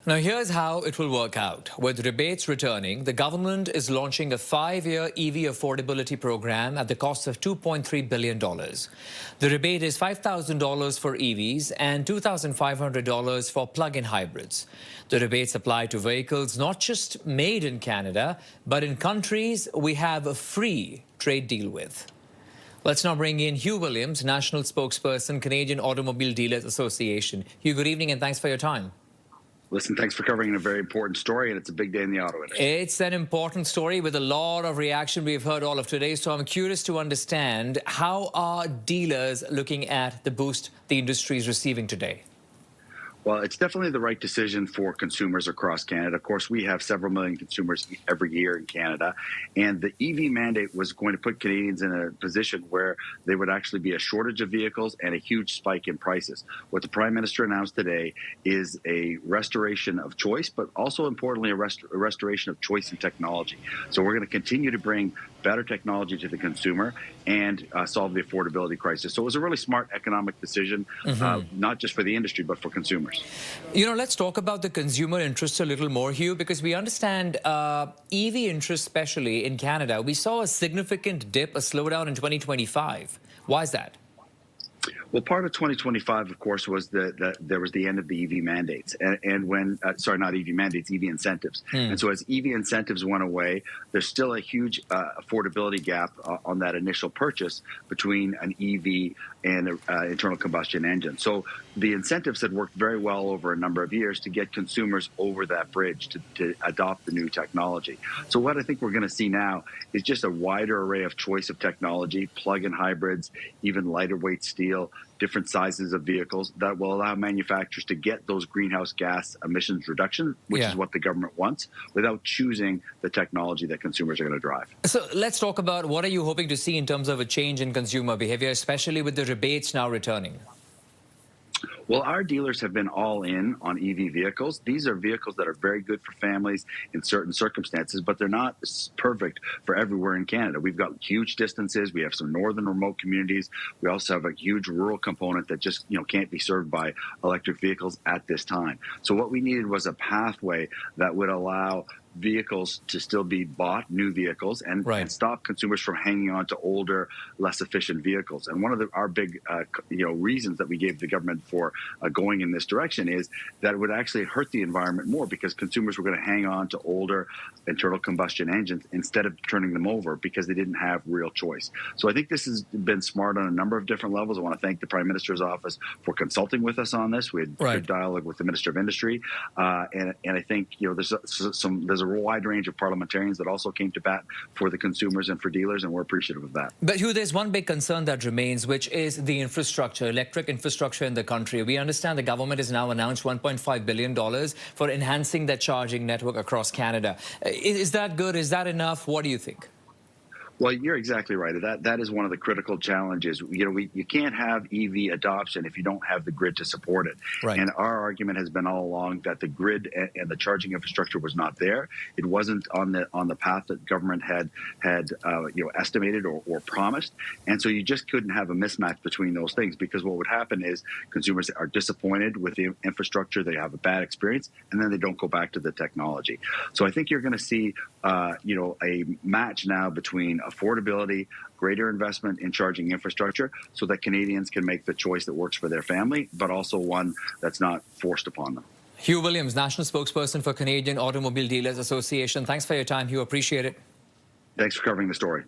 Now, here's how it will work out. With rebates returning, the government is launching a 5-year EV affordability program at the cost of $2.3 billion. The rebate is $5,000 for EVs and $2,500 for plug-in hybrids. The rebates apply to vehicles not just made in Canada, but in countries we have a free trade deal with. Let's now bring in Hue Williams, National Spokesperson, Canadian Automobile Dealers Association. Hugh, good evening and thanks for your time. Listen, thanks for covering a very important story, and it's a big day in the auto industry. It's an important story with a lot of reaction we've heard all of today, so I'm curious to understand, how are dealers looking at the boost the industry is receiving today? Well, it's definitely the right decision for consumers across Canada. Of course, we have several million consumers every year in Canada, and the EV mandate was going to put Canadians in a position where there would actually be a shortage of vehicles and a huge spike in prices. What the Prime Minister announced today is a restoration of choice, but also importantly, a restoration of choice in technology. So we're going to continue to bring better technology to the consumer and solve the affordability crisis. So it was a really smart economic decision, not just for the industry, but for consumers. You know, let's talk about the consumer interest a little more, Hugh, because we understand EV interest, especially in Canada, we saw a significant dip, a slowdown in 2025. Why is that? Well, part of 2025, of course, was there was the end of the EV mandates, and when sorry, not EV mandates, EV incentives. And so as EV incentives went away, there's still a huge affordability gap on that initial purchase between an EV and an internal combustion engine. So the incentives had worked very well over a number of years to get consumers over that bridge to adopt the new technology. So what I think we're going to see now is just a wider array of choice of technology, plug-in hybrids, even lighter weight steel, different sizes of vehicles that will allow manufacturers to get those greenhouse gas emissions reduction, which is what the government wants, without choosing the technology that consumers are going to drive. So let's talk about, what are you hoping to see in terms of a change in consumer behavior, especially with the rebates now returning? Well, our dealers have been all in on EV vehicles. These are vehicles that are very good for families in certain circumstances, but they're not perfect for everywhere in Canada. We've got huge distances. We have some northern remote communities. We also have a huge rural component that just can't be served by electric vehicles at this time. So what we needed was a pathway that would allow vehicles to still be bought, new vehicles, and stop consumers from hanging on to older, less efficient vehicles. And one of our big reasons that we gave the government for going in this direction is that it would actually hurt the environment more, because consumers were going to hang on to older internal combustion engines instead of turning them over because they didn't have real choice. So I think this has been smart on a number of different levels. I want to thank the Prime Minister's office for consulting with us on this. We had good dialogue with the Minister of Industry, and I think there's a wide range of parliamentarians that also came to bat for the consumers and for dealers, and we're appreciative of that. But Hugh, there's one big concern that remains, which is the infrastructure, electric infrastructure in the country. We understand the government has now announced $1.5 billion for enhancing that charging network across Canada. Is that good? Is that enough? What do you think? Well, you're exactly right. That is one of the critical challenges. You can't have EV adoption if you don't have the grid to support it. And our argument has been all along that the grid and the charging infrastructure was not there. It wasn't on the path that government had estimated or promised. And so you just couldn't have a mismatch between those things, because what would happen is consumers are disappointed with the infrastructure, they have a bad experience, and then they don't go back to the technology. So I think you're going to see a match now between affordability, greater investment in charging infrastructure, so that Canadians can make the choice that works for their family, but also one that's not forced upon them. Hue Williams, National Spokesperson for Canadian Automobile Dealers Association. Thanks for your time, Hugh. Appreciate it. Thanks for covering the story.